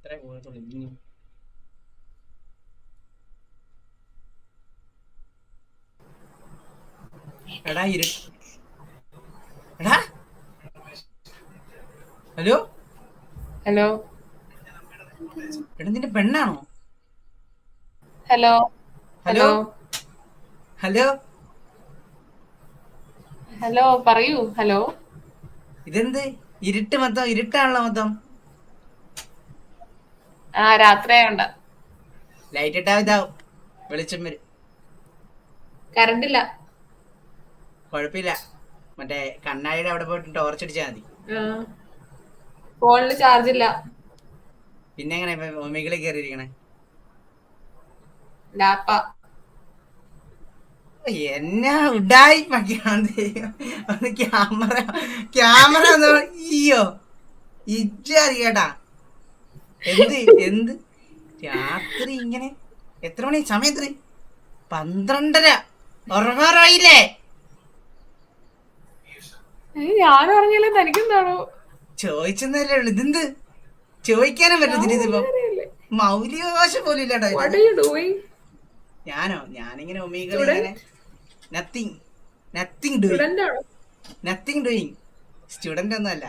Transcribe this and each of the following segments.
ഇത്രേ പോകത്തുള്ളൂ ഇനി. എടാ എടാ ഹലോ ഹലോ എടാ നിന്റെ പെണ്ണാണോ? Hello hello hello hello hello പറയൂ. ഹലോ. ഇതെന്ത് ഇരുട്ട് മൊത്തം ഇരുട്ടാണല്ലോ മൊത്തം. രാത്രിയായോണ്ട. ലൈറ്റ് ഇട്ടാ ഇതാവും, വെളിച്ചം വരും. കറണ്ട് ഇല്ല. കുഴപ്പമില്ല, മറ്റേ കണ്ണാടിയുടെ അവിടെ പോയിട്ട് ടോർച്ച് അടിച്ചാൽ മതി. ഫോണില് ചാർജ് ഇല്ല. പിന്നെ എങ്ങനെ ഇപ്പൊ ഒമികളി കയറിയിരിക്കണേ? ലാപ്പ. എന്നാ ഉഡായി ക്യാമറ ക്യാമറ അയ്യോ ഇജ്ജറിയാട്ടാ. എന്ത് എന്ത് രാത്രി ഇങ്ങനെ? എത്ര മണി സമയം? എത്ര? 12:30. ഉറങ്ങാറായില്ലേ? ഞാൻ പറഞ്ഞല്ലേ, തനിക്കെന്താണോ? ചോദിച്ചെന്നല്ലേ ഉള്ളു. ഇതെന്ത് ചോദിക്കാനും പറ്റത്തില്ല. ഇതിപ്പോ മൗലികാവകാശം പോലും ഇല്ലാട്ടോ. ഞാനിങ്ങനെ ഒമീകൾ ഇങ്ങനെ nothing nothing doing nothing doing. Student ഒന്നും അല്ല,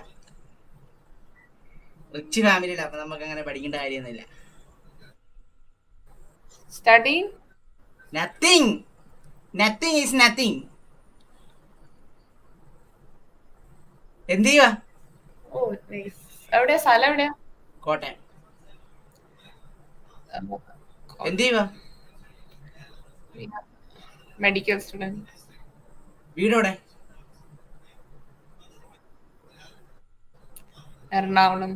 റിച്ച് ഫാമിലിയില. അപ്പൊ നമുക്ക് അങ്ങനെ പഠിക്കേണ്ട കാര്യമൊന്നുമില്ല. Nothing nothing is nothing. എന്ത് ചെയ്യുവാ? എവിടെയാ സ്ഥലം? എവിടെയാ? കോട്ടയം. എന്ത് ചെയ്യുവാ? Medical student. വീടോടെ? എറണാകുളം.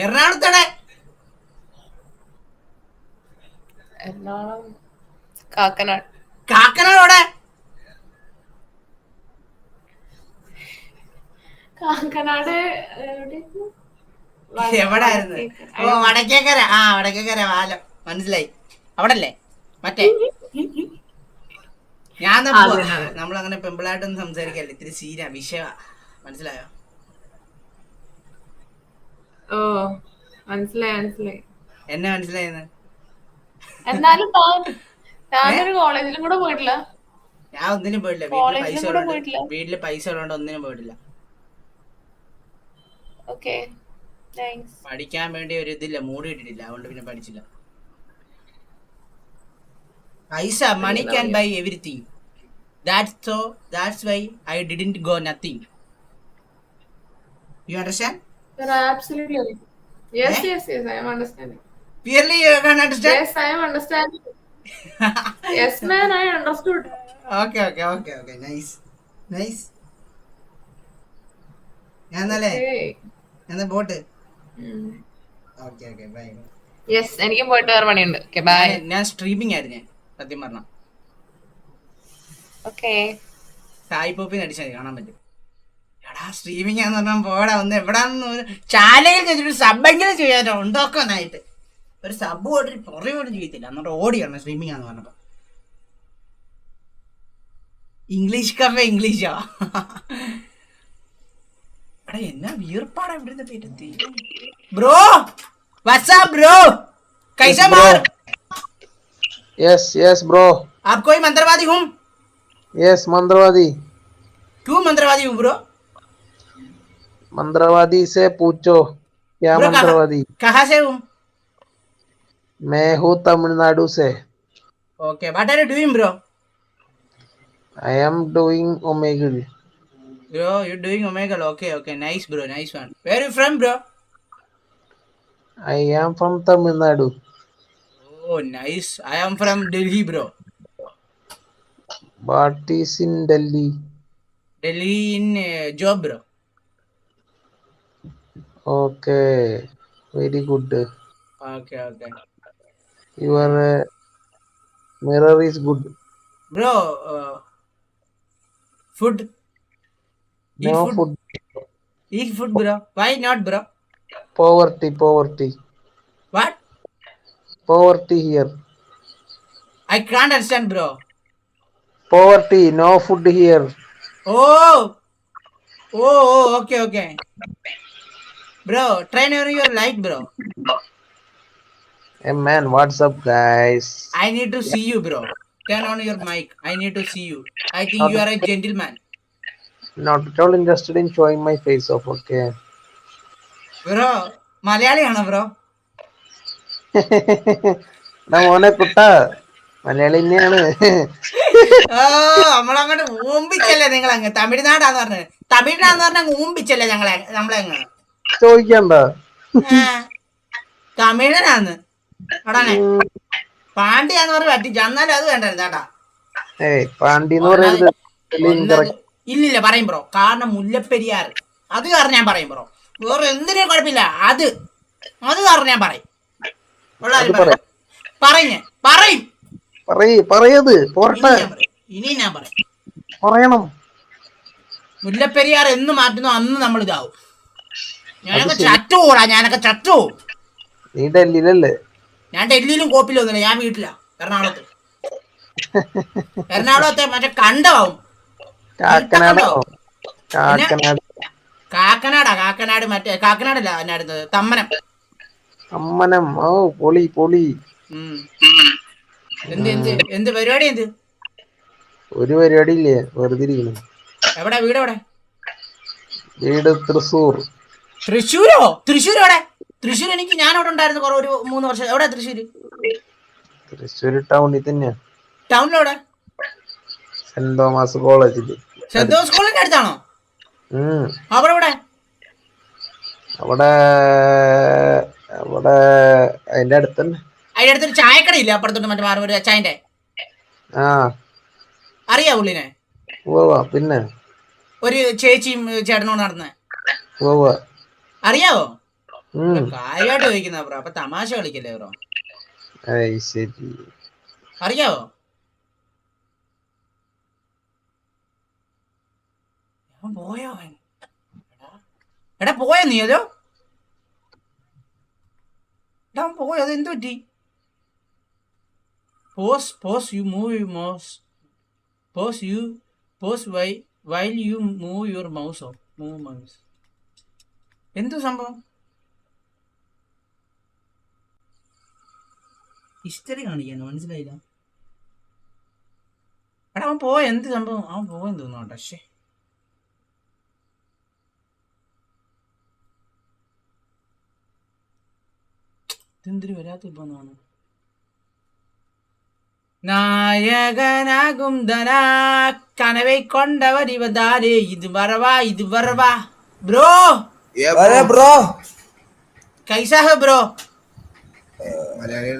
എറണാകുളത്തോടെ? എറണാകുളം കാക്കനാട്. കാക്കനാടോടെ? കാക്കനാട് എവിടായിരുന്നു? ഓ വടക്കേക്കര. വടക്കേക്കര പാലം. മനസ്സിലായി. അവിടല്ലേ മറ്റേ? ഞാൻ നമ്മളങ്ങനെ പെമ്പിളായിട്ടൊന്നും സംസാരിക്കല്ലേ, ഇത്തിരി സീന വിഷയമാ. മനസ്സിലായോ? ഓ മനസ്സിലായി. എന്നെ മനസ്സിലായെന്ന്? എന്നാലും താനൊരു കോളേജിലും കൂടെ പോയിട്ടില്ല. ഞാൻ ഒന്നിനും പോയിട്ടില്ല. വീട്ടില് പൈസ ഉള്ളതുകൊണ്ട് ഒന്നിനും പോയിട്ടില്ല. പഠിക്കാൻ വേണ്ടി ഒരു ഇതില്ല, മൂഡ് കിട്ടിയിട്ടില്ല. അതുകൊണ്ട് പിന്നെ പഠിച്ചില്ല. പൈസ, money can buy everything. That's why I didn't go nothing. You understand? Absolutely. Yes, I am understanding. Purely you can understand? Yes, I am understanding. Yes, man, I understood. Okay. Nice. എന്നാ pot. Okay bye. Yes, എനിക്കും പോയിട്ട് വേറെ പണിയുണ്ട്. Okay bye. ഞാൻ streaming ആയിരുന്നു, സത്യം പറഞ്ഞ. Okay. Sai പോപ്പിന്ന് അടിച്ചാൽ കാണാൻ പറ്റും. എടാ സ്ട്രീമിംഗ് ആന്ന് പറഞ്ഞാൽ പോടാ, ഒന്ന് എവിടാന്ന് ചാനലിൽ വെച്ചിട്ട് സബ്ബെങ്കിലും ചെയ്യാനോ ഉണ്ടാക്കാനായിട്ട്. ഒരു സബ് പോയിട്ട് പുറകെ പോലും ചെയ്യത്തില്ല. എന്നിട്ട് ഓടിയാണ് സ്ട്രീമിംഗ് ആന്ന് പറഞ്ഞപ്പോ. ഇംഗ്ലീഷ് കഫേ ഇംഗ്ലീഷാ. എടാ എന്നാ വീർപ്പാടാ ഇവിടുത്തെ പേരെത്തി. ബ്രോ വാട്സ്ആപ്പ് ബ്രോ, कैसा मार? Yes bro. आप कोई मंत्रवादी हूँ? यस मंत्रवादी. क्यों मंत्रवादी हूँ ब्रो? मंत्रवादी से पूछो क्या ब्रो मंत्रवादी. कहाँ से हूँ? मैं हूँ तमिलनाडु से. Okay, what are you doing bro? I am doing Omegle. Bro, you're doing Omegle. Okay, nice bro, nice one. Where are you from bro? I am from Tamil Nadu. Oh nice. I am from Delhi bro. What is in Delhi? Delhi in job bro. Okay, very good. Okay. Your mirror is good. Bro, food. No food. Eat food bro. Why not bro? Poverty. What? Poverty here. I can't understand bro. Poverty, no food here. Oh, okay. Bro, turn on your light, bro. Hey man, what's up, guys? I need to see you, bro. Turn on your mic. I need to see you. I think Not, you are a gentleman. not at all interested in showing my face off, okay? Bro, മലയാളിയാണോ bro? എടാ മോനെ കുട്ടാ, മലയാളി തന്നെയാണ്. ഓ, നമ്മളങ്ങോട്ട് ഊമ്പിച്ചല്ലേ നിങ്ങൾ അങ്ങ് തമിഴ്നാടാന്ന് പറഞ്ഞത്. തമിഴ്നാന്ന് പറഞ്ഞ ഊമ്പിച്ചല്ലേ നമ്മളെ അങ്ങ്. ചോദിക്കണ്ട. തമിഴനാന്ന് അടാനെ പാണ്ഡ്യാന്ന് പറഞ്ഞ് പറ്റിച്ചു. എന്നാലും അത് വേണ്ടായിരുന്നു ചേട്ടാ. ഏയ് പാണ്ഡ്യന്ന് പറയുന്നത് ഇല്ലില്ല പറയും ബ്രോ. കാരണം മുല്ലപ്പെരിയാർ അത് കാരണം ഞാൻ പറയും ബ്രോ. വേറെ എന്തിനും കുഴപ്പമില്ല. അത് കാരണം ഞാൻ പറയും. പറയും പറയത് പോട്ടെ. ഇനി ഞാൻ പറയും. പറയണം. മുല്ലപ്പെരിയാർ എന്ന് മാറ്റുന്നു അന്ന് നമ്മൾ ഇതാവും. ഞാനൊക്കെ ചത്തുകൂടാ. നീ ഡൽഹിയിലല്ലേ? ഞാൻ ഡൽഹിയിലും കോപ്പിലും ഒന്നുമില്ല. ഞാൻ വീട്ടിലാ എറണാകുളത്തെ മറ്റേ കണ്ടമാവും. കാക്കനാട് മറ്റേ കാക്കനാടല്ല എന്നായിരുന്നത് തമ്മനം. ഓ പൊളി. എന്ത് പരിപാടി? ഒരു പരിപാടി ഇല്ലേ, വെറുതെ ഇരിക്കുന്നു. എവിടെ വീട്? എവിടെ? വീട് തൃശ്ശൂർ. തൃശ്ശൂരോ? തൃശ്ശൂർ എവിടെ? തൃശ്ശൂർ എനിക്ക് ഞാൻ അവിടെ ഉണ്ടായിരുന്നു ഒരു 3 വർഷം. എവിടെ തൃശ്ശൂര്? തൃശ്ശൂർ ടൗണിൽ തന്നെയാ. ടൗണിലെവിടെ? സെന്റ് തോമസ് കോളേജില്. സെന്റ് തോമസ് കോളേജിന്റെ അടുത്താണോ? അവിടെ അതിന്റെ അടുത്ത് തന്നെ. അതിന്റെ അടുത്തൊരു ചായക്കടയില്ല അപ്പുറത്തോട്ട് മറ്റേ മാറും ഒരു ചായന്റെ? അറിയാ പുള്ളിനെ? പിന്നെ ഒരു ചേച്ചിയും ചേട്ടനോട് നടന്നേ അറിയാവോ? കാര്യമായിട്ട് ചോദിക്കുന്ന ബ്രോ. അപ്പൊ തമാശ കളിക്കല്ലേ ബ്രോ? ശരി. അറിയാവോ? പോയോ അവൻ? എടാ പോയോ നീ? അതോ എടാ പോയോ? അത് എന്ത് പറ്റി? Pause you move your mouse. Pause while you move your mouse. Move mouse. എന്തു സംഭവം? ഹിസ്റ്ററി കാണിക്കാൻ മനസ്സിലായില്ല. എടാ അവൻ പോയ എന്ത് സംഭവം? അവൻ പോയെന്ന് തോന്നുന്നു. പക്ഷേ ഇതെന്തിനു വരാത്ത ഇപ്പൊന്നാണ്. നായകനാകും ധനാ കനവെ കൊണ്ടവർ ഇവതാരേ ഇത് വരവാ ബ്രോ. ബ്രോ കൈസാ ഹെ ബ്രോ? മലയാളി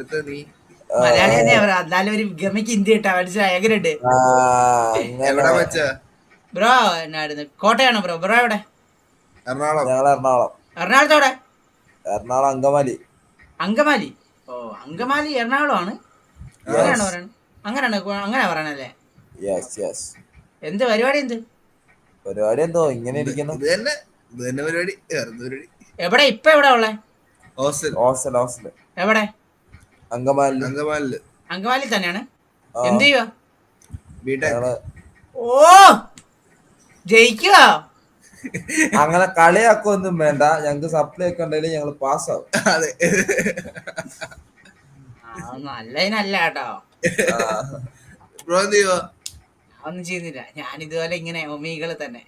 തന്നെ എന്നാലും ഒരു ഗമയ്ക്ക് ഹിന്ദി കിട്ടാ മനസ്സിലായി. എങ്ങനെയുണ്ട് ബ്രോ? എന്നായിരുന്നു? കോട്ടയാണോ ബ്രോ? ബ്രോ എവിടെ? എറണാകുളത്തോടെ? എറണാകുളം അങ്കമാലി. ഓ അങ്കമാലി എറണാകുളമാണ്. അങ്ങനെ പറയണല്ലേ? എന്ത് പരിപാടി? പരിപാടി എന്തോ ഇങ്ങനെ ഇരിക്കുന്നു. എവിടെ ഇപ്പൊ? എവിടെ ഉള്ളേ? എവിടെ? അങ്കമാലി തന്നെയാണ്. എന്ത് ചെയ്യുവാ? ഓ ജയിക്കുവാ? അങ്ങനെ കളിയാക്കൊന്നും വേണ്ട. ഞങ്ങക്ക് സപ്ലൈ ഒക്കെ ഉണ്ടെങ്കിൽ ഞങ്ങള് പാസ്സാവും. അതെ, നല്ലതിനല്ല കേട്ടോ. ഒന്നും ചെയ്യുന്നില്ല. ഞാൻ ഇതുപോലെ ഇങ്ങനെ ഒമീകള് തന്നെ.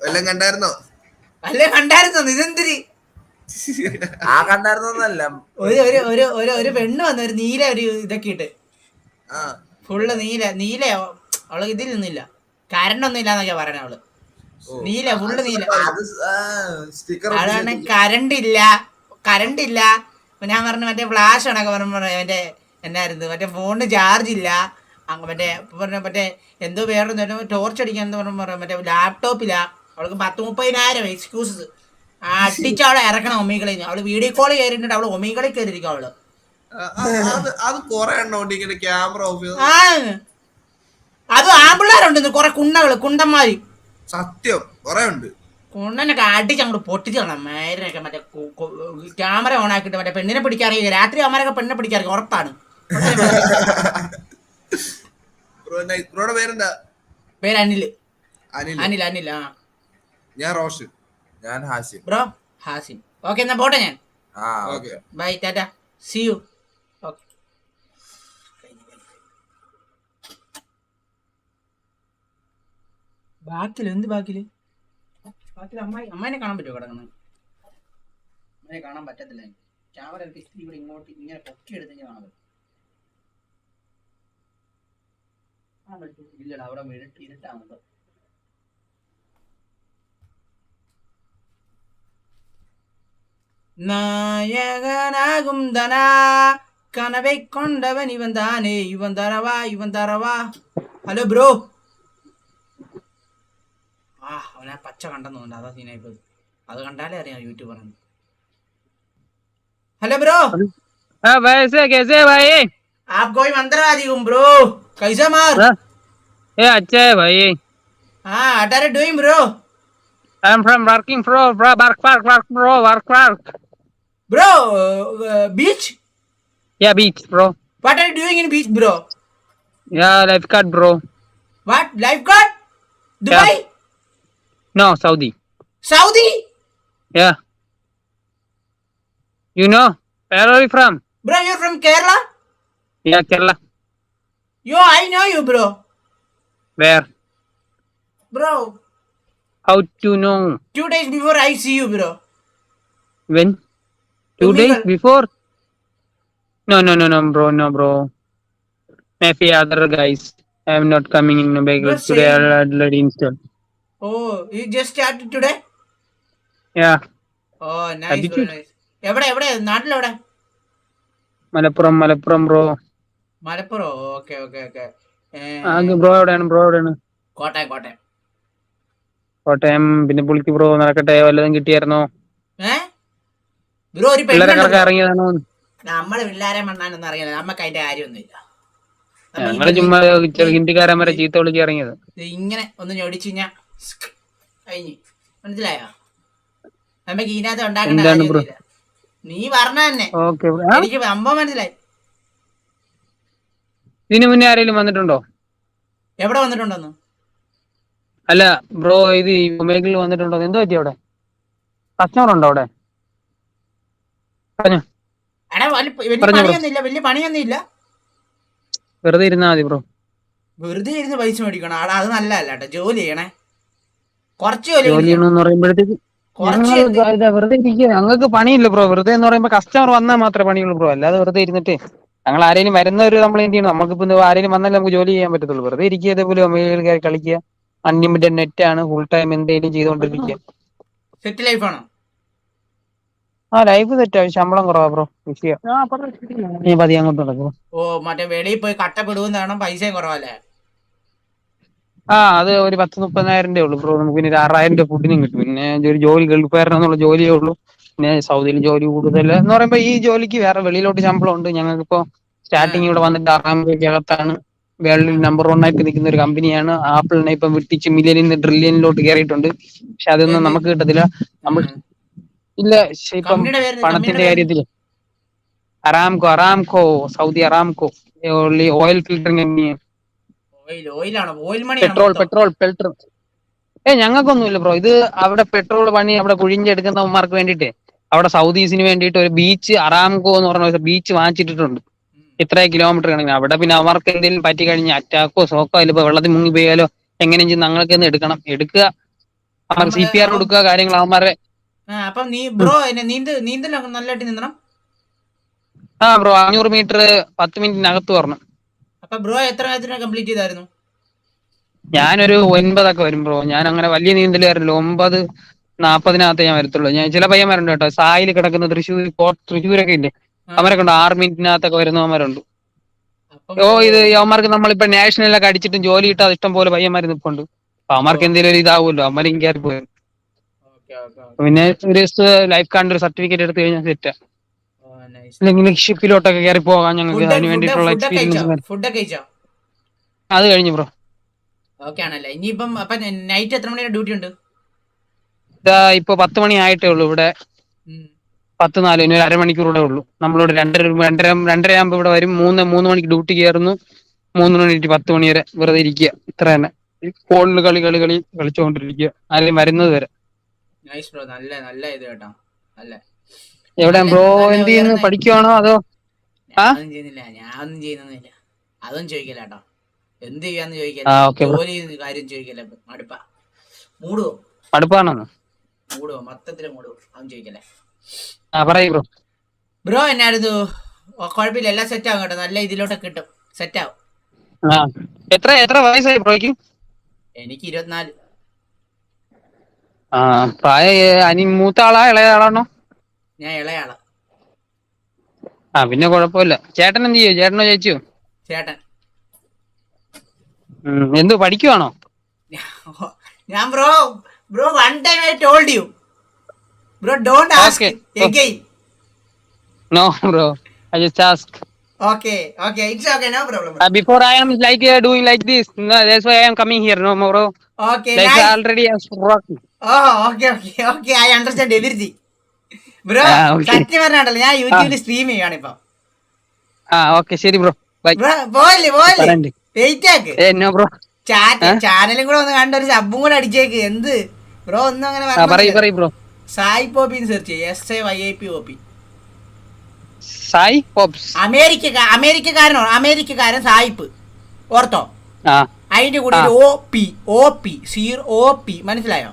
വല്ലതും കണ്ടായിരുന്നോ? ഇതെന്തിരി? കണ്ടായിരുന്നല്ല. ഒരു പെണ്ണ് വന്നു, ഒരു നീല ഒരു ഇതൊക്കെ ഇട്ട്, ഫുള്ള് നീല. അവള് ഇതിൽ നിന്നില്ല, കറണ്ട് ഒന്നും ഇല്ലാന്നൊക്കെ പറയണ. അവള് നീല, ഫുള്ള് നീല. അതാണ് കറണ്ട് ഇല്ല. ഞാൻ പറഞ്ഞു മറ്റേ ഫ്ലാഷ് ആണൊക്കെ പറഞ്ഞു. മറ്റേ എന്നായിരുന്നു, മറ്റേ ഫോണിന് ചാർജ് ഇല്ല. മറ്റേ എന്തോ വേറെ ടോർച്ച് അടിക്കാൻ എന്ന് പറഞ്ഞു. മറ്റേ ലാപ്ടോപ്പില്ല. അവൾക്ക് 10-30,000 എക്സ്ക്യൂസസ് അടിച്ച് അവളെ ഇറക്കണം ഒമീകളിൽ നിന്ന്. അവള് വീഡിയോ കോൾ കയറിയിട്ട് അവള് ഒമീകളിൽ കയറിയിരിക്കും. അവള് അത് ആമ്പിള്ളേരുണ്ട് കുറെ കുണ്ടന്മാര്. സത്യം കൊറേ ഉണ്ട്. കുണ്ണനൊക്കെ അടിച്ച് അങ്ങോട്ട് പൊട്ടിച്ച് കളാം. മേരനൊക്കെ മറ്റേ ക്യാമറ ഓൺ ആക്കിയിട്ട് മറ്റേ പെണ്ണിനെ പിടിക്കാറില്ല. രാത്രി അവന്മാരൊക്കെ പെണ്ണിനെ പിടിക്കാറില്ല, ഉറപ്പാണ്. പേരെന്താ? പേര് അനിൽ. ആ ഞാൻ റോഷൻ. ഞാൻ ഹാഷിം. ബ്രോ ഹാസിം. ഓക്കെ എന്നാ പോട്ടെ ഞാൻ. ആ okay. Okay. Bye tata. See you. Okay. ബാക്കില് എന്ത് ബാക്കില് അമ്മേനെ കാണാൻ പറ്റുമോ കിടക്കുന്നത്? അമ്മനെ കാണാൻ പറ്റത്തില്ല. ക്യാമറ ഇസ്ത്രി ഇവിടെ ഇങ്ങോട്ട് ഇങ്ങനെ പൊക്കി എടുത്ത് കാണാൻ പറ്റും. ഇല്ലടാ അവിടെ ഇരുട്ടാണല്ലോ. നായകനാകും ധനാ കനവെ കൊണ്ടവൻ ഇവൻ താനേ ഇവൻ തറവാ. Hello bro. അവനാ പച്ച കണ്ടെന്ന് തോന്നുന്നു, അതാ സീനായിപ്പോ. അത് കണ്ടാലേ അറിയാം യൂട്യൂബറാണ്. Hello bro. हाँ वैसे कैसे है भाई? आप कोई मंत्रवादी हूँ ब्रो, कैसा मार? ये अच्छा है भाई। हाँ what are you doing bro? I'm from working bro work. Bro beach? Yeah beach bro. What are you doing in beach bro? Yeah lifeguard bro. What lifeguard? Dubai? Yeah. No Saudi. Saudi? Yeah. You know where are you from? Bro you're from Kerala? Yeah Kerala. Yo I know you bro. Where? Bro. How to know? 2 days before I see you bro. When? 2 days before? No bro. Maybe other guys. I am not coming in Bangalore today. I'll already install. Oh you just started today? Yeah. Oh nice bro nice. എവിടെ നാട്ടിലെവിടെ? Malappuram bro. Malappuram. Okay bro എവിടെയാണ്? കോട്ടയം. പിന്നെ പുളിക്ക് bro നടക്കട്ടെ. വല്ലതും കിട്ടിയായിരുന്നോ? Bro ഒരു പിള്ളേരൊക്കെ ഇറങ്ങിയതാണോ? നമ്മള് പിള്ളേരെ മണ്ണാനൊന്നും അറിയില്ല, നമുക്ക് അതിന്റെ കാര്യമൊന്നുമില്ല. ഞങ്ങള് ചുമ്മാ ഹിന്ദിക്കാരന്മാരെ ചീത്ത വിളിച്ച് ഇറങ്ങിയത്. ഇങ്ങനെ ഒന്ന് ഞൊടിച്ചു കഴിഞ്ഞ് മനസ്സിലായോ? നമുക്ക് ഇതിനകത്ത് ഉണ്ടാക്കേണ്ട കാര്യമൊന്നുമില്ല. നീ പറഞ്ഞ തന്നെ എനിക്ക് സംഭവം മനസ്സിലായി. ഇതിനു മുന്നേ ആരെങ്കിലും വന്നിട്ടുണ്ടോ? എവിടെ വന്നിട്ടുണ്ടോന്ന്? അല്ല ബ്രോ ഇത് ഒമേഗിൽ വന്നിട്ടുണ്ടോ? എന്തോ പറ്റി അവിടെ? കസ്റ്റമർ ഉണ്ടോ അവിടെ? പറഞ്ഞോ. എടാ വലിയ പണിയൊന്നുമില്ല. വെറുതെ ഇരുന്നാ മതി ബ്രോ. വെറുതെ ഇരുന്ന് പൈസ മേടിക്കണം. ആടാ അത് നല്ലതല്ല കേട്ടോ. ജോലി ചെയ്യണേ. കുറച്ച് ജോലി ചെയ്യണമെന്ന് പറയുമ്പോഴത്തേക്ക് വെറുതെ ഇരിക്കുക. ഞങ്ങൾക്ക് പണിയില്ല ബ്രോ. വെറുതെ എന്ന് പറയുമ്പോ കസ്റ്റമർ വന്നാൽ മാത്രമേ പണിയുള്ളൂ ബ്രോ. അല്ലാതെ വെറുതെ ഇരുന്നിട്ട് ഞങ്ങൾ ആരെങ്കിലും വരുന്നവര് നമ്മൾ എന്ത് ചെയ്യണം? നമുക്കിപ്പോ ആരെങ്കിലും വന്നാലും നമുക്ക് ജോലി ചെയ്യാൻ പറ്റത്തുള്ളൂ. വെറുതെ ഇരിക്കുക, ഇതേപോലെ ഒമേഗിൽ കയറി കളിക്കുക. അൺലിമിറ്റഡ് നെറ്റ് ആണ്, ഫുൾ ടൈം എന്തെങ്കിലും ചെയ്തോണ്ടിരിക്കുക. സെറ്റ് ലൈഫാണോ? ലൈഫ് സെറ്റ് ആവും. ശമ്പളം കുറവാ ബ്രോ. വിഷയം നീ പതി അങ്ങോട്ട് നടക്കും. ഓ മറ്റേ വെളിയിൽ പോയി കട്ടപ്പെടുന്ന പൈസയും കുറവല്ലേ? അത് ഒരു 10-30,000 രൂപ ഉള്ളൂ ബ്രോ. നമുക്ക് പിന്നെ 6,000 രൂപ ഫുഡിനും കിട്ടും. പിന്നെ ഒരു ജോലി ഗൾഫുകാരനെന്നുള്ള ജോലിയേ ഉള്ളൂ. പിന്നെ സൗദിയിൽ ജോലി കൂടുതൽ എന്ന് പറയുമ്പോ ഈ ജോലിക്ക് വേറെ വെളിയിലോട്ട് ശമ്പളം ഉണ്ട്. ഞങ്ങൾക്കിപ്പോ സ്റ്റാർട്ടിങ് ഇവിടെ വന്നിട്ട് അറാംകോയ്ക്കകത്താണ്. വേൾഡിൽ നമ്പർ 1 ആയിട്ട് നിൽക്കുന്ന ഒരു കമ്പനിയാണ്. ആപ്പിളിനെ ഇപ്പം വിട്ടിച്ച് മില്യനിൽ ട്രില്യനിലോട്ട് കയറിയിട്ടുണ്ട്. പക്ഷെ അതൊന്നും നമുക്ക് കിട്ടത്തില്ല. നമ്മൾ ഇല്ല ഇപ്പം പണത്തിന്റെ കാര്യത്തില് Aramco Saudi Aramco oil filtering കമ്പനിയാണ്. പെട്രോൾ ഞങ്ങൾക്കൊന്നുമില്ല ബ്രോ. ഇത് അവിടെ പെട്രോൾ പണി അവിടെ കുഴിഞ്ഞെടുക്കുന്നവന്മാർക്ക് വേണ്ടിട്ട് അവിടെ സൗദീസിന് വേണ്ടിയിട്ട് ഒരു ബീച്ച് അറാംകോ എന്ന് പറഞ്ഞ ബീച്ച് വാങ്ങിച്ചിട്ടുണ്ട്. ഇത്ര കിലോമീറ്റർ കണക്കിന് അവിടെ. പിന്നെ അവർക്ക് എന്തെങ്കിലും പറ്റി കഴിഞ്ഞാൽ അറ്റാക്കോ ഷോക്കോ അതിലിപ്പോ വെള്ളത്തിൽ മുങ്ങി പോയാലോ എങ്ങനെയും ചെയ്ത് ഞങ്ങൾക്ക് എടുക്കുക. അവർക്ക് CPR കൊടുക്കുക, കാര്യങ്ങൾ അവന്മാരെ. അപ്പൊ നീ ബ്രോ നീന്തൽ നല്ലതായിട്ട് നീന്തണം. ബ്രോ 500 മീറ്റർ 10 മിനിറ്റിനകത്ത് പറഞ്ഞു. അപ്പൊ ബ്രോ എത്ര കംപ്ലീറ്റ് ചെയ്തായിരുന്നു? ഞാനൊരു 9 വരും ബ്രോ. ഞാൻ അങ്ങനെ വലിയ നീന്തൽ വരില്ല. 9:40 ഞാൻ വരത്തുള്ളൂ. ഞാൻ ചില പയ്യന്മാരുണ്ട് കേട്ടോ, സായിൽ കിടക്കുന്ന തൃശ്ശൂരൊക്കെ ഇല്ലേ, അവരൊക്കെ ഉണ്ട് 6 മിനിറ്റിനകത്തൊക്കെ വരുന്നവന്മാരുണ്ട്. ഇത് അവന്മാർക്ക് നമ്മളിപ്പോ നാഷണലൊക്കെ അടിച്ചിട്ടും ജോലി കിട്ടാതെ ഇഷ്ടം പോലെ പയ്യന്മാർ നിൽപ്പുണ്ട്. അപ്പൊ അവന്മാർക്ക് എന്തെങ്കിലും ഒരു ഇതാവുമല്ലോ, അവന്മാരും കയറി പോയി. പിന്നെ ഒരു ലൈഫ് ഗാർഡിന്റെ ഒരു സർട്ടിഫിക്കറ്റ് എടുത്തു കഴിഞ്ഞാൽ സെറ്റാ. അല്ലെങ്കിൽ ഷിപ്പിലോട്ടൊക്കെ കയറി പോകാൻ ഞങ്ങൾക്ക് അതിന് വേണ്ടിയിട്ടുള്ള എക്സ്പീരിയൻസ്. അത് കഴിഞ്ഞു ബ്രോ. ഓക്കെ ആണല്ലേ. ഇനിയിപ്പം അപ്പൊ നൈറ്റ് എത്ര മണിയുടെ ഡ്യൂട്ടി ഉണ്ട്? ഇപ്പൊ 10 മണി ആയിട്ടേ ഉള്ളൂ. ഇവിടെ 10:04. ഇനി ഒരു അരമണിക്കൂർ കൂടെ ഉള്ളൂ. നമ്മളിവിടെ 2:30 ആകുമ്പോ ഇവിടെ വരും. 3 മണിക്ക് ഡ്യൂട്ടി കയറുന്നു. 3 മണി to 10 മണി വരെ വെറുതെ ഇരിക്കുക. ഇത്ര തന്നെ. ഫോണിൽ കളിച്ചോണ്ടിരിക്കുക. ആരെയും വരുന്നത് വരെ. നൈസ് ബ്രോ, നല്ല നല്ല ഇത് കേട്ടോ, നല്ല. എവിടെ ബ്രോ എന്ത് ചെയ്യുന്നു, പഠിക്കുവാണോ അതോ? ഞാനൊന്നും ചെയ്യുന്നില്ല, ഞാനൊന്നും ചെയ്യുന്നില്ല, അതൊന്നും ചോദിക്കല കേട്ടോ. എന്ത് ചെയ്യാന്ന് ചോദിക്കല, ജോലി കാര്യം ചോദിക്കല. മടുപ്പാ, മൂടുവോ മടുപ്പാണോ? മൂടുവോ, മൊത്തത്തില് മൂടുവോ, അതൊന്നും ചോദിക്കല്ലേ. പറയൂ ബ്രോ. ബ്രോ എന്നായിരുന്നു? കുഴപ്പമില്ല, എല്ലാം സെറ്റ് ആവും കേട്ടോ, നല്ല ഇതിലോട്ടൊക്കെ കിട്ടും, സെറ്റ് ആവും. എത്ര എത്ര വയസ്സായി ബ്രോയ്ക്ക്? എനിക്ക് 24. പ്രായ മൂത്ത ആളാ ഇളയ ആളാണോ? ഞാൻ ഇളയാളാ. പിന്നെ കുഴപ്പമില്ല. ചേട്ടൻ എന്ത് ചെയ്യോ, ചേട്ടനോ ചേച്ചിയോ? ചേട്ടൻ. എന്ത് പഠിക്കുവാണോ? ഞാൻ bro one time I told you bro, don't ask again. No bro, I just ask. Okay, it's okay, no problem. Before I am like doing like this, no, that's why I am coming here, no more. Okay, like nice. already I am working. Okay, I understand everything. Bro സത്യം പറഞ്ഞാണ്ടല്ലോ, ഞാൻ യൂട്യൂബിൽ stream ചെയ്യാണ് ഇപ്പൊ. Okay ശരി bro, by. പോലെ wait ആക്ക്. No bro, ചാനലും കൂടെ ഒന്ന് കണ്ട, ഒരു സബും കൂടെ അടിച്ചേക്ക്. എന്ത് ബ്രോ ഒന്നും അങ്ങനെ പറയൂ ബ്രോ. സായി പോപ്പിന്ന് സെർച്ച് ചെയ്യ, SAYIPOP. സായി പോപ്സ്. അമേരിക്കക്കാരൻ സായിപ്പ്, ഓർത്തോ? അതിന്റെ കൂടെ OP മനസ്സിലായോ?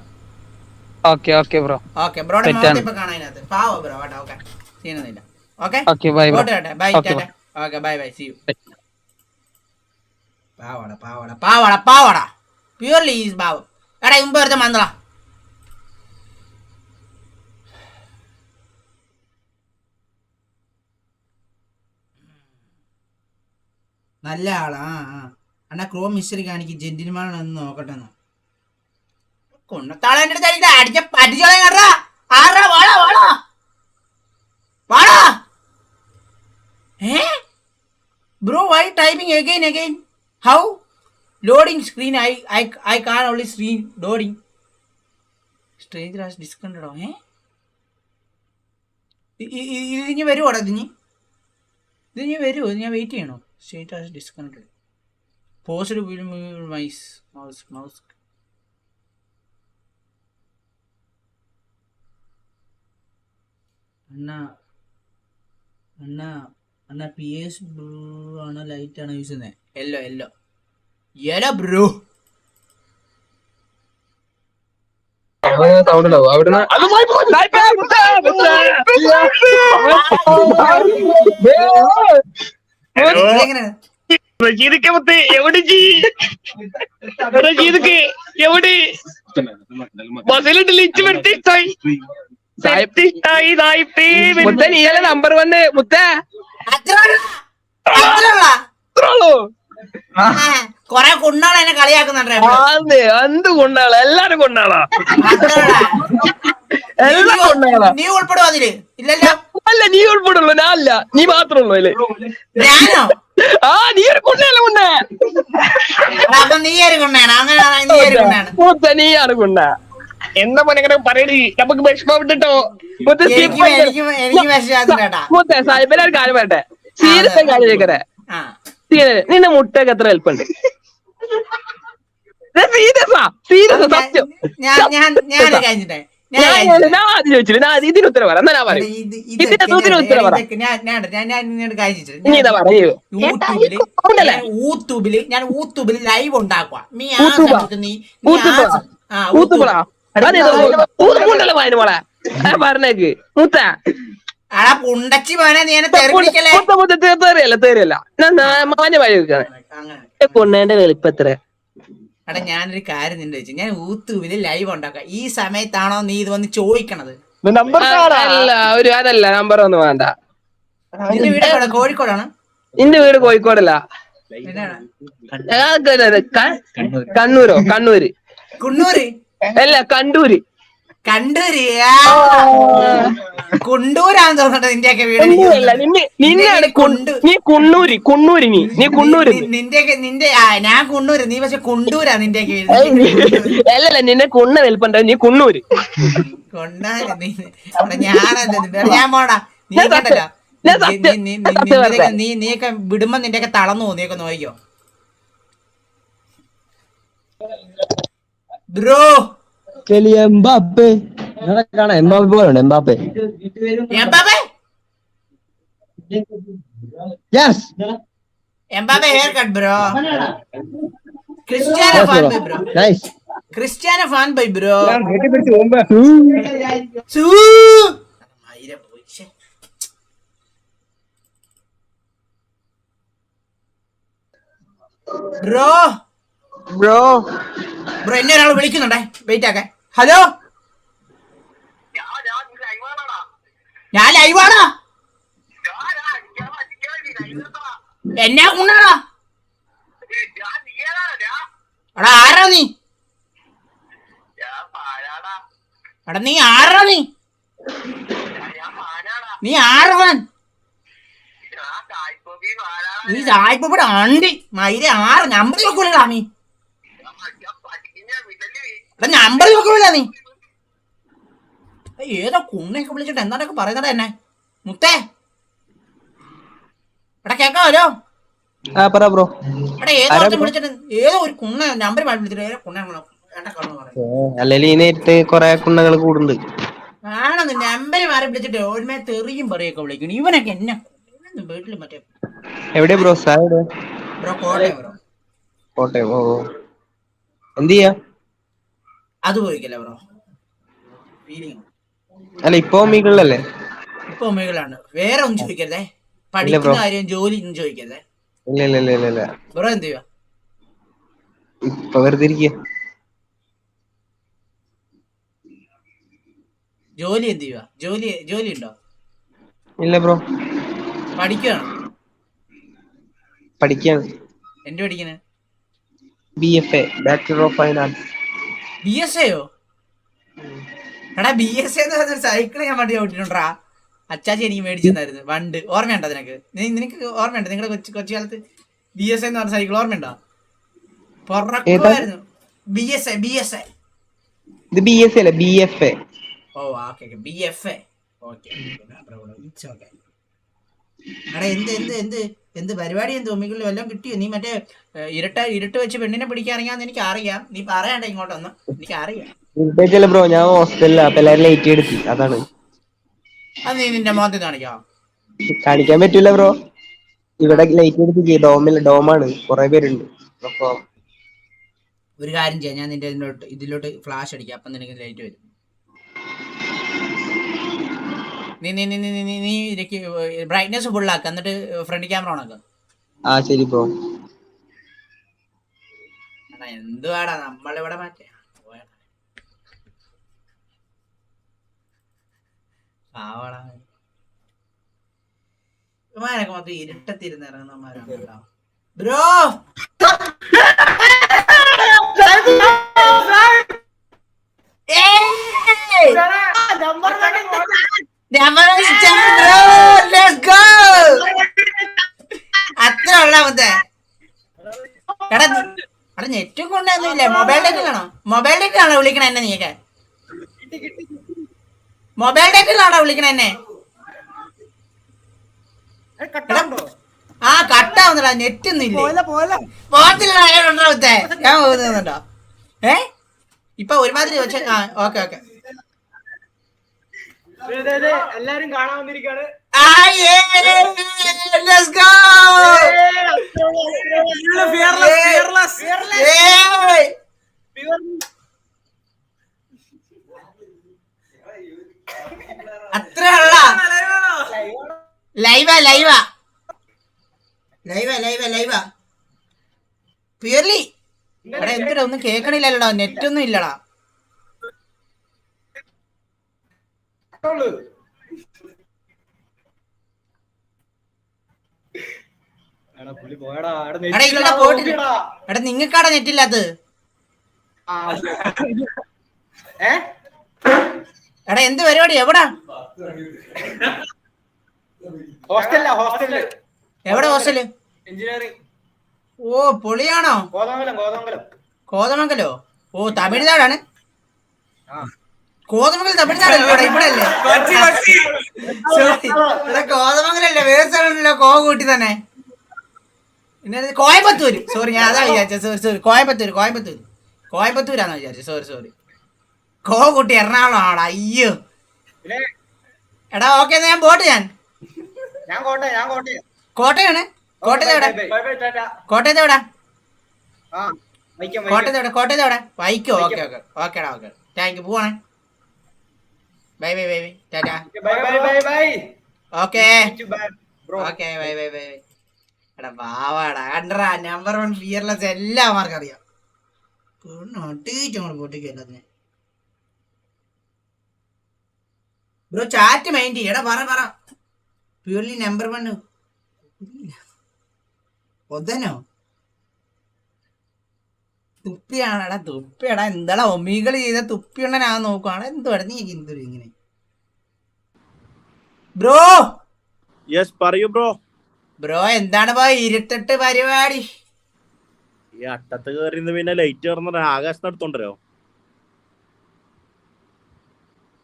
Okay bro. ഓക്കെ ബ്രോയുടെ മുഖത്ത് ഇപ്പൊ കാണാനകത്ത് പാവ ബ്രോ കേട്ടോ. ഓക്കെ, ചെയ്യുന്നില്ല. Okay bye bye, okay bye, see you. പാവട പ്യൂർലി ഈസ് പാവം. എടാ മുമ്പ് എടുത്ത മന്ദള. നല്ല ആളാ. അണ്ണാ ക്രോം മിസ്റ്ററി കാണിക്ക്, ജെന്റിൽമാനാണെന്ന് നോക്കട്ടെ. കൊണ്ണത്താളെ എന്റെ അടുത്ത് അടിച്ചോളാം കേട്ടാ. വാടാ. Bro, why typing again? How? Loading screen. I can't only screen loading. Stranger has disconnected. ഇതിഞ്ഞ് വരുവോടാ? ഇതിഞ്ഞ് വരുമോ? ഞാൻ വെയിറ്റ് ചെയ്യണോ? Stranger has disconnected. Post will move mouse. അണ്ണാ PS ബ്രൂ ആണോ ലൈറ്റ് ആണോ യൂസ് ചെയ്യുന്നത്? യെല്ലോ ബ്രൂ. നമ്പർ 1 മുത്ത. കൊറേ കുണ്ണാളെ എന്നെ കളിയാക്കുന്നുണ്ട്. എന്ത് കൊണ്ടാളാ? എല്ലാരും കൊണ്ടാളാ, നീ ഉൾപ്പെടുവോ അതില്? ഇല്ലല്ലോ. അല്ല, നീ ഉൾപ്പെടുള്ളൂ, ഞാൻ അല്ല, നീ മാത്രമേ ഉള്ളൂ. ഞാനോ? നീ ഒരു കൊണ്ടല്ലേ കൊണ്ട. അപ്പൊ നീ ഒരു കൊണ്ടാണ്. അങ്ങനെ മൂത്ത നീയാണ് കൊണ്ട. എന്താ മോനെ പറയണി, നമുക്ക് വിഷമപ്പെട്ടോ. എനിക്ക് വിഷയാ. മൂത്ത സാഹിബിനെ ഒരു കാര്യം പറയട്ടെ, സീരിയസ് കാര്യം ചോദിക്കട്ടെ. നിന്റെ മുട്ടയൊക്കെ എത്ര എളുപ്പുണ്ട്? സീരിയസ് സത്യം. ഞാൻ ആദ്യം ചോദിച്ചില്ല, ഞാൻ ഇതിന് ഉത്തരം പറയാം. എന്നാ ഞാൻ പറയും, ഇതിന് ഉത്തരം പറയാം. ഞാൻ യൂട്യൂബില് ലൈവ് ഉണ്ടാക്കുക. പറഞ്ഞേക്ക് മൂത്ത. പുണ്ടച്ചി പോനെ നീ തേറിയല്ല മാഞ്ഞ വഴി കൊണ്ടേന്റെ വലിപ്പം എത്ര? എടാ ഞാനൊരു കാര്യം നിന്റെ വെച്ചു, ഞാൻ യൂട്യൂബില് ലൈവ് ഉണ്ടാക്കാം. ഈ സമയത്താണോ നീ ഇത് വന്ന് ചോദിക്കണത്? അതല്ല, നമ്പർ ഒന്നും വേണ്ട. നിന്റെ വീട് എവിടെ? കോഴിക്കോടാണ്? നിന്റെ വീട് കോഴിക്കോടല്ല, കണ്ണൂരോ? കുണ്ണൂര് അല്ല, കണ്ടൂര്. കുണ്ടൂരാന്ന് തോന്നട്ടെ നിന്റെയൊക്കെ വീട്. നീ കുണ്ണൂര്. നിന്റെ ഞാൻ കുണ്ണൂര്, നീ പക്ഷെ കുണ്ടൂരാ നിന്റെയൊക്കെ വീട്. അല്ലല്ല, നിന്നെ കുണ്ണ വലിപ്പുണ്ടോ, നീ കുണ്ണൂര്. ഞാൻ പോടാ. നീ കണ്ടല്ലോ, നീയൊക്കെ വിടുമ്പോ നിന്റെയൊക്കെ തളർന്നു. നീയൊക്കെ നോക്കിക്കോ ബ്രോ. കാണാം എംബാപ്പെ പോലുണ്ട് Mbappe. Mbappe yes Mbappe haircut bro. Cristiano fan bye bro. Nice. Cristiano fan bye bro. Bro bro bro എന്നെ ഒരാൾ വിളിക്കുന്നുണ്ടേ, വെയിറ്റ് ആക്കെ. ഹലോ, ഞാൻ ലൈവാണോ? എന്നാ കുണ്ണാടാ? എടാ ആരാ നീ? എടാ നീ ആരാ? നീ ആരവൻ? നീ സായിപ്പൂടെ അണ്ടി മയിലെ ആറ് നമ്പർ വെക്കൂലടാ നീ. എടാ നമ്പർ വെക്കൂല നീ. ഏതോ കുണ്ണയൊക്കെ വിളിച്ചിട്ട് എന്താണ്ടൊക്കെ പറയുന്നടാ എന്നെ. മുത്തേ എടാ കേക്കാവല്ലോ? പറ ബ്രോ. എടാ ഏതോ വിളിച്ചിട്ട് ഏതോ ഒരു കുണ്ണ നമ്പർ വിളിച്ചിട്ട് ഏതോ കുണ്ണ അല്ലെങ്കിൽ ഈ നേരത്തെ കൊറേ കുണ്ണകൾ കൂടുന്നുണ്ട്. ആണെന്ന് നമ്പർ മാറി വിളിച്ചിട്ട് ഓർമ്മ തെറിയും പറയൊക്കെ വിളിക്കണം. ഇവനൊക്കെ എന്നെ വീട്ടില് മറ്റേ എവിടെയാ bro? Sir bro Kottayam bro. Kottayam. ഓ എന്ത് ചെയ്യാ? അത് പോയിക്കല്ലേ ബ്രോ, ഫീലിംഗ്. അല്ല ഇപ്പൊ മീകളിലല്ലേ? ഇപ്പൊ ഒമേകളാണ്. വേറെ ഒന്നും ചോദിക്കരുതേ, പഠിക്കുന്ന കാര്യം ജോലി ഒന്നും ചോദിക്കരുതേ. ഇല്ല ബ്രോ എന്ത് ചെയ്യുക? ഇപ്പൊ വെറുതെ ഇരിക്കുക. ജോലി എന്ത് ചെയ്യുക? ജോലി ഉണ്ടോ? ഇല്ല ബ്രോ. പഠിക്കുകയാണോ? പഠിക്കാണ്. എന്ത് പഠിക്കണേ? BFA bachelor of finance. BSAയോ? എടാ BSA എന്ന് പറഞ്ഞ സൈക്കിൾ ഞാൻ വണ്ടി ഓട്ടിട്ടുണ്ടാ. അച്ചാച്ചി എനിക്ക് മേടിച്ചു തന്നായിരുന്നു പണ്ട്. ഓർമ്മയുണ്ടോ നിനക്ക്? നിനക്ക് ഓർമ്മയുണ്ടോ? നിങ്ങളുടെ കൊച്ചു കാലത്ത് BSA എന്ന് പറഞ്ഞ സൈക്കിൾ ഓർമ്മയുണ്ടോ? പൊറക്കുമായിരുന്നു. BSA ഇത് BSA അല്ല BFA. ഓ ഓക്കെ BFA. ഓക്കെ. എടാ എന്ത് പരിപാടി? എന്ത് ഒമ്മികളിൽ വല്ലതും കിട്ടിയോ? നീ മറ്റേ ഇരുട്ട് വെച്ച് പെണ്ണിനെ പിടിക്കാൻ ഇറങ്ങിയാന്ന് എനിക്ക് അറിയാം. നീ പറയണ്ട ഇങ്ങോട്ടൊന്നും, എനിക്ക് അറിയാം. ബ്രോ ഞാൻ ഹോസ്റ്റലിലാ, അപ്പൊ എല്ലാരും ലൈറ്റ് എടുത്തി, അതാണ്. അത് നീ നിന്റെ മുഖത്ത് കാണിക്കാം. കാണിക്കാൻ പറ്റൂല ബ്രോ, ഇവിടെ ലൈറ്റ് എടുത്ത് ഡോമാണ്, കൊറേ പേരുണ്ട്. അപ്പൊ ഒരു കാര്യം ചെയ്യാം, ഞാൻ നിന്റെ ഇതിലോട്ട് ഫ്ലാഷ് അടിക്കാം, അപ്പം നിനക്ക് ലൈറ്റ് വരും. നീ ബ്രൈറ്റ്നസ് ഫുള്ളാക്ക, എന്നിട്ട് ഫ്രണ്ട് ക്യാമറ ഓണാക്ക. ആ ശരി ബ്രോ. എന്തുവാടാ നമ്മളിവിടെ മാറ്റേ ഇവന്മാരൊക്കെ മൊത്തം ഇരുട്ടത്തിരുന്ന് ഇറങ്ങുന്നവന്മാരാണ് ബ്രോ. അത്ര ഉള്ള മുത്തേ. എടാ നെറ്റും കൊണ്ടൊന്നുമില്ല, മൊബൈൽ ഡേറ്റിലാണോ വിളിക്കണ എന്നെ? നീക്കെ മൊബൈൽ ഡേറ്റിലാണോ വിളിക്കണ എന്നെ? ആ കട്ടാവുന്നടാ, നെറ്റ് ഒന്നും ഇല്ല. പോകത്തില്ലടാ മുത്തേ, ഞാൻ പോകുന്നുണ്ടോ? ഇപ്പൊ ഒരുമാതിരി വെച്ച. ആ ഓക്കെ എല്ലാരും കാണാൻ വന്നിരിക്കാണ്. അത്ര ലൈവാ പ്യൂർലി. എടാ എന്തിനാ ഒന്നും കേക്കണില്ലല്ലോടാ, നെറ്റ് ഒന്നും ഇല്ലടാ. എടാ നിങ്ങൾക്കാടാ നെറ്റ് ഇല്ലാത്തത്. എടാ എന്ത് പരിപാടി? എവിടാ? എവിടെ ഹോസ്റ്റല്? ഓ പൊളിയാണോ? കോതമംഗലോ? ഓ തമിഴ്നാടാണ്. കോതമംഗലം തമിഴ്നാടല്ലോ ഇവിടെ അല്ലേ? കോതമംഗലല്ലേ, വേറെ സ്ഥലമല്ലോ. കൂട്ടി തന്നെ കോയമ്പത്തൂര്. സോറി, ഞാൻ അതാ വിചാരിച്ചത്. സോറി കോയമ്പത്തൂരാന്ന് വിചാരിച്ചു. സോറി കോകുട്ടി എറണാകുളം ആടാ. അയ്യോ പിന്നെ എടാ ഓക്കെ ഞാൻ പോട്ടെ. ഞാൻ കോട്ടയം കോട്ടയാണ്. കോട്ടയത്ത് എവിടെ? Bye bye tata. കോട്ടയത്ത് എവിടെ? ആ വൈക്കം കോട്ടയത്ത് എവിടെ? കോട്ടയത്ത് എവിടെ? വൈക്കോ? ഓക്കെ ഓക്കെ ഓക്കേടാ ഓക്കെ. Thank you. പോവാണേ. Bye bye bye bye tata. Bye bye bye bye okay bye bro. Okay bye bye bye bye. എടാ വാവാടാ കണ്ടറാ നമ്പർ 1 ഫിയർലെസ് എല്ലാവർക്കും അറിയാം. പൊട്ടിക്കല്ലേ ബ്രോ ചാറ്റ് മൈൻഡ് ചെയ്യടാ. പറ പ്യൂർലി നമ്പർ 1 ഒതനോ തുപ്പിയാണെടാ. തുപ്പിയടാ എന്താടാ ഒമീകൾ ചെയ്ത തുപ്പിയുണ്ടനാ നോക്കുവാണ്. എന്തുവാടാ നീ എന്തൊരു ഇങ്ങനെ ബ്രോ? യെസ് പറയൂ ബ്രോ. ബ്രോ എന്താണ് പോയി ഇരുട്ടിട്ട് പരിപാടി? ഈ അട്ടത്ത് കയറിന്ന് പിന്നെ ലൈറ്റ് കയറുന്ന ആകാശത്ത് എടുത്തോണ്ടല്ലോ.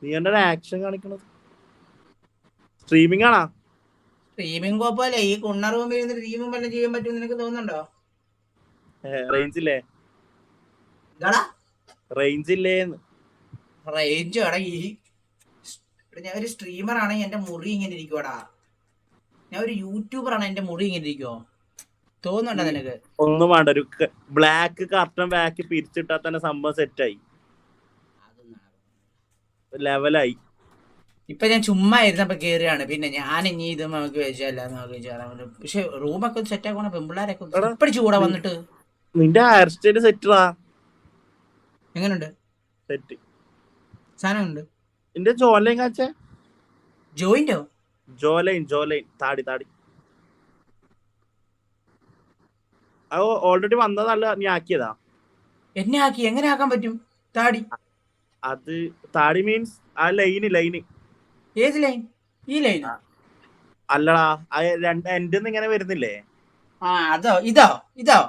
നീ എന്റെ ആക്ഷൻ കാണിക്കണത് സ്ട്രീമിംഗ് ആണാ? സ്ട്രീമിംഗ് കുഴപ്പമില്ല. ഈ കുണ്ണ റൂമിൽ ഇരുന്ന് സ്ട്രീമിംഗ് വല്ലതും ചെയ്യാൻ പറ്റും നിനക്ക് തോന്നുന്നുണ്ടോ? റേഞ്ച് ഇല്ലേ? ഇതാടാ റേഞ്ച് ഇല്ലേന്ന്. റേഞ്ച് എടാ ഞാൻ ഒരു സ്ട്രീമർ ആണെങ്കിൽ എന്റെ മുറി ഇങ്ങനെ ഇരിക്കുവാടാ. ഞാൻ ഒരു യൂട്യൂബർ ആണ്, എന്റെ മുറി ഇങ്ങനെ ഇരിക്കുവോ? തോന്നുന്നുണ്ടോ നിനക്ക്? ഒന്നും വേണ്ട, ഒരു ബ്ലാക്ക് കർട്ടൻ ബാക്ക് പിരിച്ചിട്ടാ തന്നെ സംഭവം സെറ്റായി, ലെവലായി. ഇപ്പൊ ഞാൻ ചുമ്മാ ഇരുന്നപ്പോ കേറിയാണ്. പിന്നെ ഞാൻ ഇനി ഇത് നമുക്ക് വെച്ചല്ല പക്ഷെ റൂമൊക്കെ സെറ്റ് ആക്കണ പെമ്പിള്ളാരൊക്കെ ഇപ്പടിച്ചു കൂടെ വന്നിട്ട്. നിന്റെ ഹെയർ സ്റ്റൈല് സെറ്റാ. എങ്ങനുണ്ട്? സെറ്റ് സാധനം ഉണ്ട്. നിന്റെ ജോലൈൻ കാണിച്ചേ. ജോയിന്റോ? ജോലൈൻ താടി അത് ഓൾറെഡി വന്നതല്ല, നീ ആക്കിയതാ. എന്നെ ആക്കി? എങ്ങനെ ആക്കാൻ പറ്റും താടി? അത് താടി മീൻസ് ആ ലൈന്. ഏത് ലൈൻ? ഈ ലൈൻ അല്ലടാ, എന്റെ ഇങ്ങനെ വരുന്നില്ലേ? ആ അതോ ഇതോ?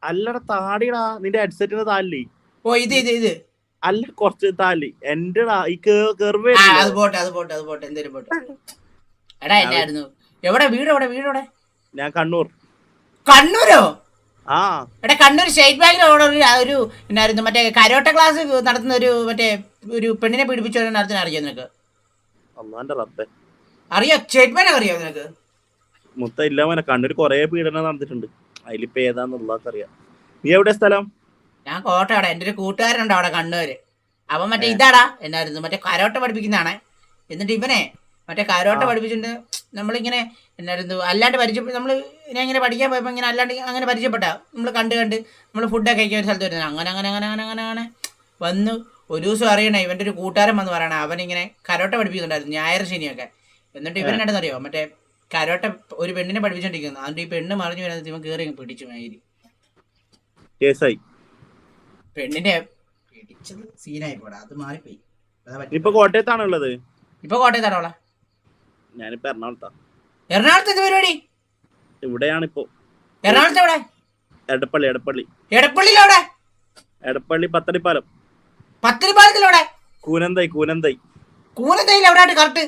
അല്ലടാ താടിടാ, നിന്റെ ഹെഡ്സെറ്റിന് താലി. ഓ ഇത് അല്ല, കുറച്ച് താലി എന്റെ ഈ കെർവ്. അത് പോട്ടെ എന്തേലും പോട്ടെ. എടാ എന്നായിരുന്നു? എവിടെ വീട്? ഞാൻ കണ്ണൂരോ? ആ എടാ കണ്ണൂർ സ്റ്റേറ്റ് ബാങ്കിലോട് ഒരു എന്നായിരുന്നു മറ്റേ കരോട്ട ക്ലാസ് നടത്തുന്ന ഒരു പെണ്ണിനെ പീഡിപ്പിച്ചു നടത്തുന്ന അറിയോ നിനക്ക്? അള്ളാന്റെ റബ്ബേ, അറിയോ? സ്റ്റേറ്റ് ബാങ്ക് അറിയോ നിനക്ക്? മുത്ത ഇല്ല മോനെ, കണ്ണൂർ കൊറേ പീഡനം നടന്നിട്ടുണ്ട്. അതിലിപ്പോ ഏതാന്നുള്ളതൊക്കെ അറിയാം. നീ എവിടെ സ്ഥലം? ഞാൻ കോട്ടയവിടെ. എൻ്റെ ഒരു കൂട്ടുകാരുണ്ട് അവിടെ കണ്ണൂര്. അവൻ മറ്റേ ഇതാടാ എന്നായിരുന്നു മറ്റേ കരോട്ട പഠിപ്പിക്കുന്നതാണ്. എന്നിട്ട് ഇവനെ മറ്റേ കരോട്ട പഠിപ്പിച്ചിട്ടുണ്ട്. നമ്മളിങ്ങനെ എന്നായിരുന്നു അല്ലാണ്ട് പരിചയപ്പെട്ടു. ഞാൻ ഇങ്ങനെ പഠിക്കാൻ പോയപ്പോൾ ഇങ്ങനെ അല്ലാണ്ട് അങ്ങനെ പരിചയപ്പെട്ട നമ്മൾ കണ്ട് നമ്മൾ ഫുഡൊക്കെ കഴിക്കാൻ ഒരു സ്ഥലത്ത് വരുന്നത്. അങ്ങനെ വന്നു. ഒരു ദിവസം അറിയണേ ഇവൻ്റെ ഒരു കൂട്ടുകാരൻ വന്ന് പറയണേ അവനിങ്ങനെ കരോട്ട പഠിപ്പിക്കുന്നുണ്ടായിരുന്നു ഞായർ ശനിയൊക്കെ. എന്നിട്ട് ഇവനെടുന്നറിയോ മറ്റേ കരോട്ട ഒരു പെണ്ണിനെ പഠിപ്പിച്ചോണ്ടിരിക്കുന്നു. അതുകൊണ്ട് ഈ പെണ്ണ് മറിഞ്ഞു വരുന്നത് ഇവൻ കയറി പിടിച്ചു. മേരി കേസായി. പെണ്ണിന്റെ പിടിച്ചത് സീനായി പോടാ. അത് മാറിപ്പോയി. ഇപ്പൊ കോട്ടയത്താണ് ഉള്ളത്? ഇപ്പൊ കോട്ടയത്താണോളാ? ഞാനിപ്പോ എറണാകുളത്താ. എറണാകുളത്ത് എന്ത് പരിപാടി? ഇവിടെയാണ് ഇപ്പൊ. എറണാകുളത്ത് എവിടെ? എടപ്പള്ളി. എടപ്പള്ളിയിലെവിടെ? എടപ്പള്ളി പത്തടിപ്പാലം. പത്തടിപ്പാലത്തിലെവിടെ? കൂനന്തായി. കൂനന്തയിൽ എവിടെയായിട്ട് കറക്റ്റ്?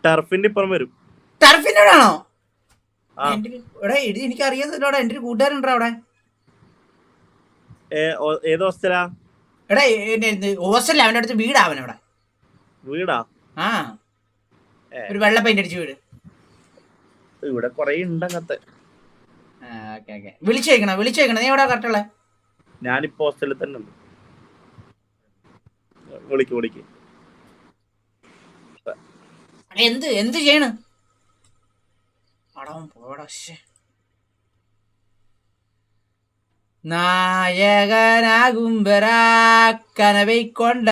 ടർഫിന്റെ ഇപ്പുറം വരും. ടർഫിന്റെ അവിടെ ആണോ? എനിക്ക് അറിയാത്തല്ലോടാ. എന്റെ ഒരു കൂട്ടുകാരുണ്ടോ അവിടെ? ഏത് ഹോസ്റ്റലാ? എടാ ഹോസ്റ്റലിൽ അവന്റെ അടുത്ത് വീടാ. അവനവിടെ വീടാ? ആ ഒരു വെള്ള പെയിന്റ് അടിച്ച വീട്. ഇവിടെ കൊറേ ഉണ്ട് അങ്ങനത്തെ. വിളിച്ചേക്കണം. നീ എവിടെ കറക്റ്റ് ഉള്ളേ? ഞാനിപ്പോ ഹോസ്റ്റലിൽ തന്നെ ഉണ്ട്. വിളിക്ക്. എന്ത് ചെയ്യണ്? പടം പോടാ. നായകനാകുംബരാ കനവൈ കൊണ്ട